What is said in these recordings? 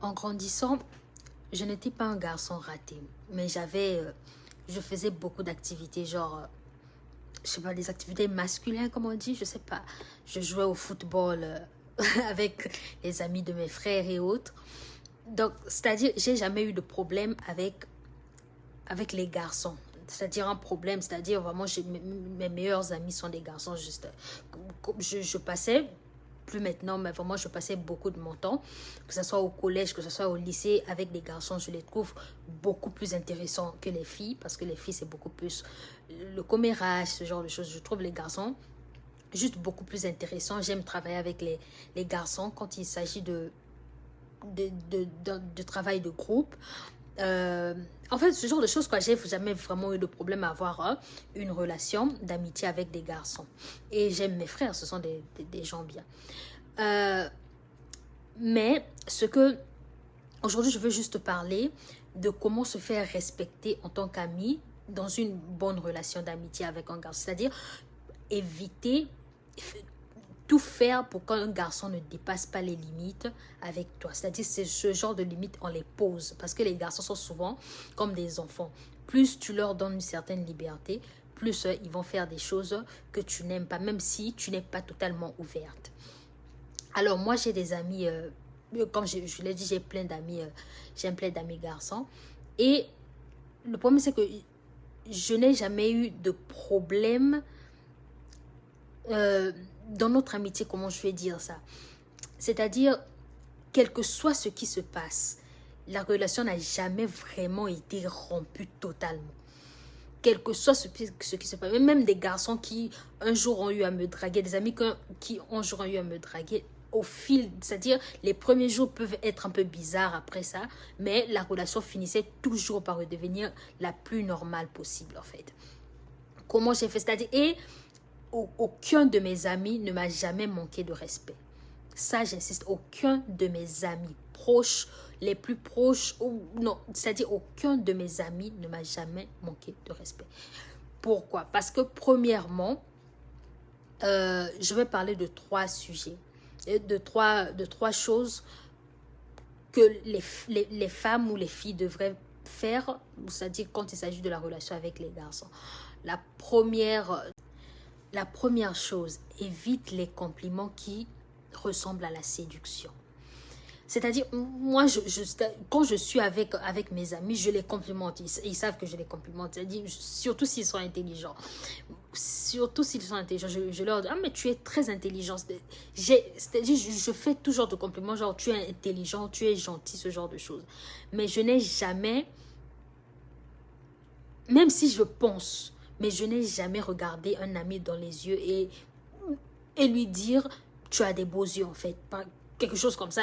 En grandissant, je n'étais pas un garçon raté, mais je faisais beaucoup d'activités, genre, je sais pas, des activités masculines, comme on dit, je sais pas. Je jouais au football avec les amis de mes frères et autres. Donc, c'est-à-dire, j'ai jamais eu de problème avec les garçons. C'est-à-dire un problème, c'est-à-dire vraiment, mes meilleurs amis sont des garçons, juste. Je passais, plus maintenant, mais vraiment, je passais beaucoup de mon temps, que ce soit au collège, que ce soit au lycée, avec des garçons, je les trouve beaucoup plus intéressants que les filles, parce que les filles, c'est beaucoup plus le commérage, ce genre de choses. Je trouve les garçons juste beaucoup plus intéressants. J'aime travailler avec les garçons quand il s'agit de travail de groupe. En fait, ce genre de choses, quoi, j'ai jamais vraiment eu de problème à avoir une relation d'amitié avec des garçons. Et j'aime mes frères, ce sont des gens bien. Mais aujourd'hui, je veux juste parler de comment se faire respecter en tant qu'ami dans une bonne relation d'amitié avec un garçon. C'est-à-dire éviter tout faire pour qu'un garçon ne dépasse pas les limites avec toi. C'est-à-dire, c'est ce genre de limites, on les pose. Parce que les garçons sont souvent comme des enfants. Plus tu leur donnes une certaine liberté, plus ils vont faire des choses que tu n'aimes pas, même si tu n'es pas totalement ouverte. Alors, moi, j'ai des amis, comme je l'ai dit, j'ai plein d'amis garçons. Et le problème, c'est que je n'ai jamais eu de problème dans notre amitié, comment je vais dire ça? C'est-à-dire, quel que soit ce qui se passe, la relation n'a jamais vraiment été rompue totalement. Quel que soit ce qui se passe, même des garçons qui un jour ont eu à me draguer, des amis qui un jour ont eu à me draguer, au fil, c'est-à-dire les premiers jours peuvent être un peu bizarres après ça, mais la relation finissait toujours par redevenir la plus normale possible en fait. Comment j'ai fait? C'est-à-dire, et aucun de mes amis ne m'a jamais manqué de respect. Ça, j'insiste, aucun de mes amis proches, les plus proches, ou non, c'est-à-dire aucun de mes amis ne m'a jamais manqué de respect. Pourquoi? Parce que premièrement, je vais parler de trois sujets, de trois choses que les femmes ou les filles devraient faire, c'est-à-dire quand il s'agit de la relation avec les garçons. La première chose, évite les compliments qui ressemblent à la séduction. C'est-à-dire, moi, quand je suis avec mes amis, je les complimente. Ils savent que je les complimente. C'est-à-dire, surtout s'ils sont intelligents. Surtout s'ils sont intelligents, je leur dis, ah, mais tu es très intelligent. C'est-à-dire, je fais toujours de compliments, genre, tu es intelligent, tu es gentil, ce genre de choses. Mais je n'ai jamais, même si je pense, mais je n'ai jamais regardé un ami dans les yeux et lui dire, tu as des beaux yeux, en fait. Quelque chose comme ça.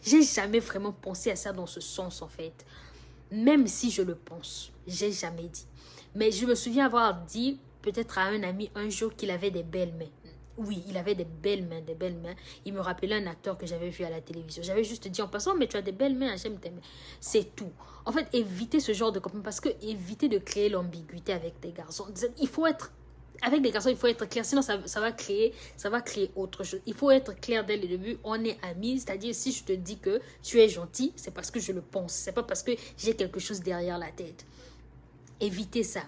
J'ai jamais vraiment pensé à ça dans ce sens, en fait. Même si je le pense, j'ai jamais dit. Mais je me souviens avoir dit, peut-être à un ami un jour, qu'il avait des belles mains. Oui, il avait des belles mains, des belles mains. Il me rappelait un acteur que j'avais vu à la télévision. J'avais juste dit en passant, mais tu as des belles mains, j'aime tes mains. C'est tout. En fait, évitez ce genre de compliments parce que évitez de créer l'ambiguïté avec des garçons. Il faut être avec les garçons, il faut être clair, sinon ça va créer autre chose. Il faut être clair dès le début, on est amis, c'est-à-dire si je te dis que tu es gentil, c'est parce que je le pense, c'est pas parce que j'ai quelque chose derrière la tête. Évitez ça.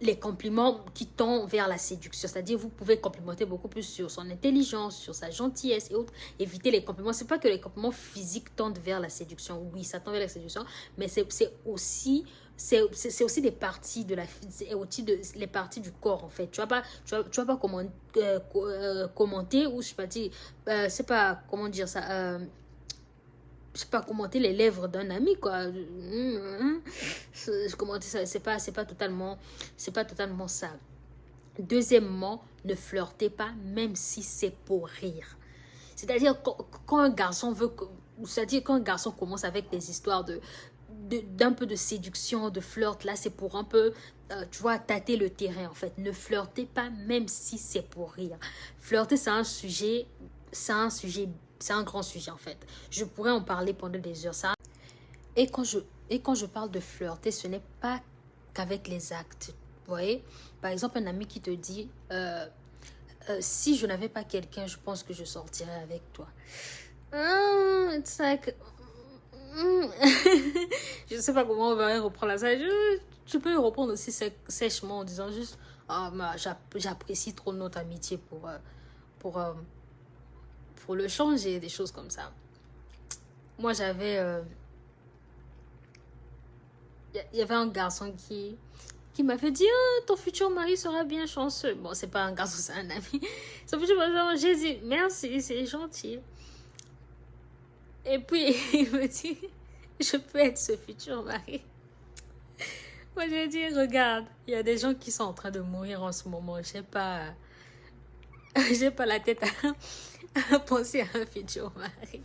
Les compliments qui tendent vers la séduction, c'est-à-dire vous pouvez complimenter beaucoup plus sur son intelligence, sur sa gentillesse et autres. Évitez les compliments. C'est pas que les compliments physiques tendent vers la séduction. Oui, ça tend vers la séduction, mais c'est aussi des parties de les parties du corps en fait. Tu vas pas commenter ou je sais pas dire, c'est pas comment dire ça. Je sais pas, commenter les lèvres d'un ami quoi. Commenter ça, c'est pas totalement ça. Deuxièmement, ne flirtez pas même si c'est pour rire. C'est-à-dire quand un garçon c'est-à-dire quand un garçon commence avec des histoires d'un peu de séduction, de flirt, là c'est pour un peu tu vois, tâter le terrain en fait. Ne flirtez pas même si c'est pour rire. Flirter c'est un grand sujet en fait. Je pourrais en parler pendant des heures. Et quand je parle de flirter, ce n'est pas qu'avec les actes. Vous voyez? Par exemple, un ami qui te dit si je n'avais pas quelqu'un, je pense que je sortirais avec toi. It's like, Je ne sais pas comment on va reprendre ça. Tu peux reprendre aussi sèchement en disant juste ah, j'apprécie trop notre amitié pour, euh, pour le changer, des choses comme ça. Moi, il y avait un garçon qui m'avait dit ah, ton futur mari sera bien chanceux. Bon, c'est pas un garçon, c'est un ami. Son futur mari, j'ai dit merci, c'est gentil. Et puis, il me dit je peux être ce futur mari. Moi, j'ai dit regarde, il y a des gens qui sont en train de mourir en ce moment. J'ai pas la tête à penser à un futur mari.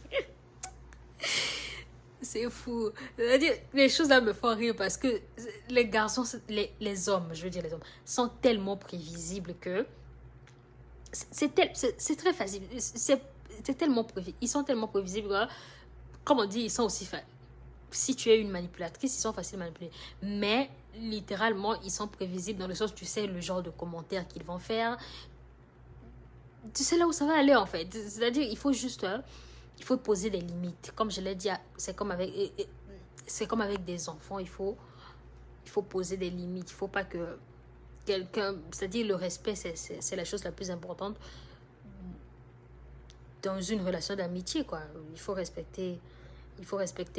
C'est fou. C'est-à-dire, les choses là me font rire parce que les garçons, les hommes, je veux dire les hommes, sont tellement prévisibles que c'est très facile. C'est tellement prévisible. Ils sont tellement prévisibles que, comme on dit, ils sont aussi si tu es une manipulatrice, ils sont faciles à manipuler. Mais littéralement, ils sont prévisibles dans le sens, tu sais, le genre de commentaires qu'ils vont faire. Tu sais là où ça va aller en fait. C'est-à-dire, il faut poser des limites. Comme je l'ai dit, c'est comme avec des enfants, il faut poser des limites. Il ne faut pas que quelqu'un, c'est-à-dire le respect, c'est la chose la plus importante dans une relation d'amitié, quoi. Il faut respecter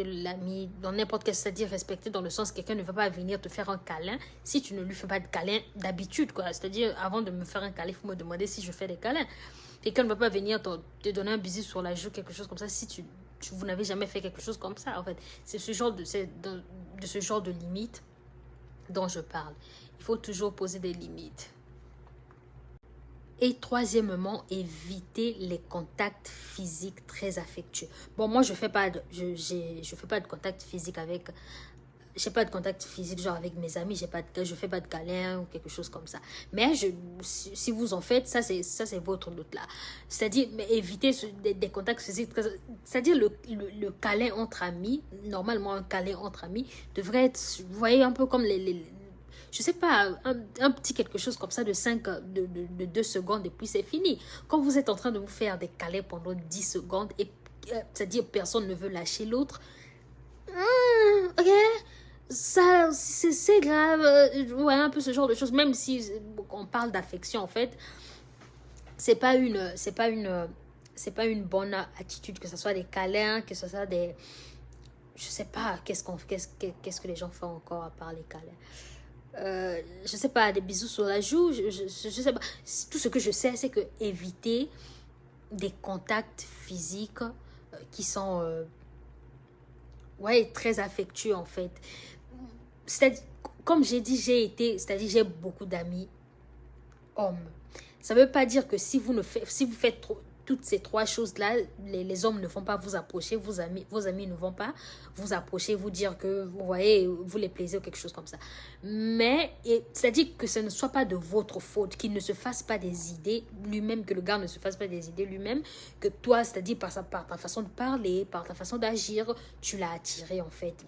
l'ami dans n'importe quel, c'est-à-dire respecter dans le sens que quelqu'un ne va pas venir te faire un câlin si tu ne lui fais pas de câlin d'habitude, quoi. C'est-à-dire, avant de me faire un câlin, il faut me demander si je fais des câlins. Quelqu'un ne va pas venir te donner un bisou sur la joue, quelque chose comme ça, si vous n'avez jamais fait quelque chose comme ça, en fait. C'est ce genre de limite dont je parle. Il faut toujours poser des limites. Et troisièmement, éviter les contacts physiques très affectueux. Bon, moi, je fais pas de contact physique avec... J'ai pas de contact physique genre avec mes amis, je fais pas de câlin ou quelque chose comme ça. Mais si vous en faites, ça c'est votre doute là. C'est-à-dire éviter des contacts physiques. C'est-à-dire le câlin entre amis, normalement un câlin entre amis devrait être, vous voyez, un peu comme je sais pas, un petit quelque chose comme ça de 2 secondes et puis c'est fini. Quand vous êtes en train de vous faire des câlins pendant 10 secondes et c'est-à-dire personne ne veut lâcher l'autre, ok, ça c'est grave, ouais, un peu ce genre de choses, même si on parle d'affection en fait, c'est pas une bonne attitude, que ce soit des câlins, que ce soit des, je sais pas, qu'est-ce que les gens font encore à part les câlins, je sais pas, des bisous sur la joue, je sais pas, tout ce que je sais c'est que éviter des contacts physiques qui sont ouais, très affectueux en fait. C'est-à-dire, comme j'ai dit, c'est-à-dire j'ai beaucoup d'amis hommes. Ça ne veut pas dire que si vous faites toutes ces 3 choses-là, les hommes ne vont pas vous approcher, vos amis ne vont pas vous approcher, vous dire que, vous voyez, vous les plaisez ou quelque chose comme ça. Mais, c'est-à-dire que ce ne soit pas de votre faute, qu'il ne se fasse pas des idées lui-même, que le gars ne se fasse pas des idées lui-même, que toi, c'est-à-dire par ta façon de parler, par ta façon d'agir, tu l'as attiré en fait.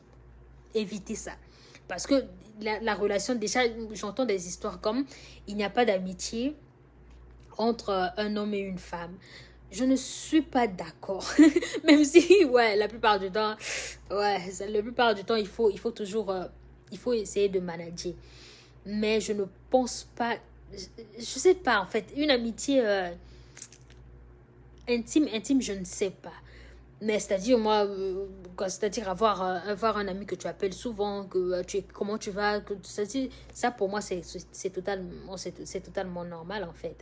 Évitez ça. Parce que la relation, déjà, j'entends des histoires comme il n'y a pas d'amitié entre un homme et une femme. Je ne suis pas d'accord. Même si, ouais, la plupart du temps, il faut toujours, il faut essayer de manager. Mais je ne pense pas, je sais pas, en fait, une amitié intime, je ne sais pas. Mais c'est-à-dire, moi, c'est-à-dire avoir un ami que tu appelles souvent, comment tu vas, ça pour moi, c'est totalement normal, en fait.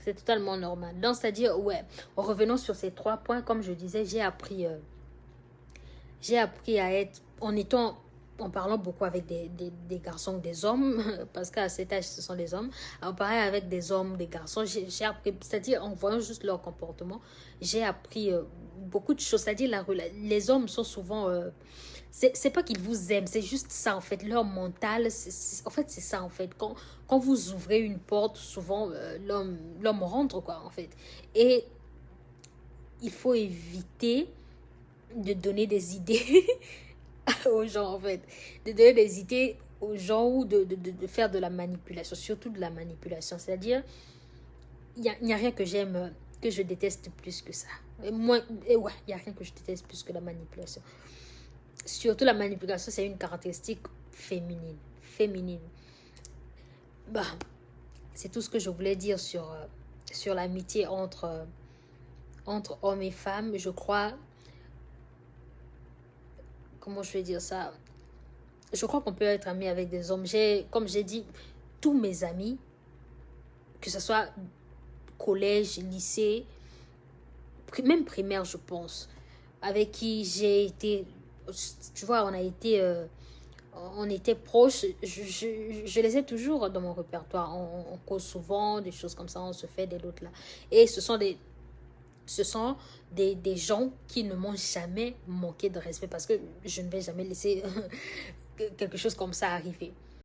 C'est totalement normal. Donc, c'est-à-dire, ouais, revenons sur ces 3 points, comme je disais, j'ai appris à être, en parlant beaucoup avec des garçons, des hommes, parce qu'à cet âge, ce sont des hommes, en parlant avec des hommes, des garçons, j'ai appris, c'est-à-dire en voyant juste leur comportement, j'ai appris beaucoup de choses. C'est-à-dire, les hommes sont souvent, c'est pas qu'ils vous aiment, c'est juste ça, en fait, leur mental, en fait, c'est ça, en fait. Quand vous ouvrez une porte, souvent, l'homme rentre, quoi, en fait. Et il faut éviter de donner des idées aux gens, en fait. De donner des idées aux gens ou de faire de la manipulation, surtout de la manipulation. C'est-à-dire, il n'y a rien que j'aime, que je déteste plus que ça. Et ouais, il n'y a rien que je déteste plus que la manipulation. surtout la manipulation, c'est une caractéristique féminine. Féminine. Bah, c'est tout ce que je voulais dire sur l'amitié entre hommes et femmes. Je crois, comment je vais dire ça? Je crois qu'on peut être ami avec des hommes. Comme j'ai dit, tous mes amis, que ce soit collège, lycée, même primaire, je pense, avec qui j'ai été, tu vois, on était proches. Je les ai toujours dans mon répertoire. On cause souvent des choses comme ça, on se fait des doutes là. Et ce sont des gens qui ne m'ont jamais manqué de respect parce que je ne vais jamais laisser quelque chose comme ça arriver.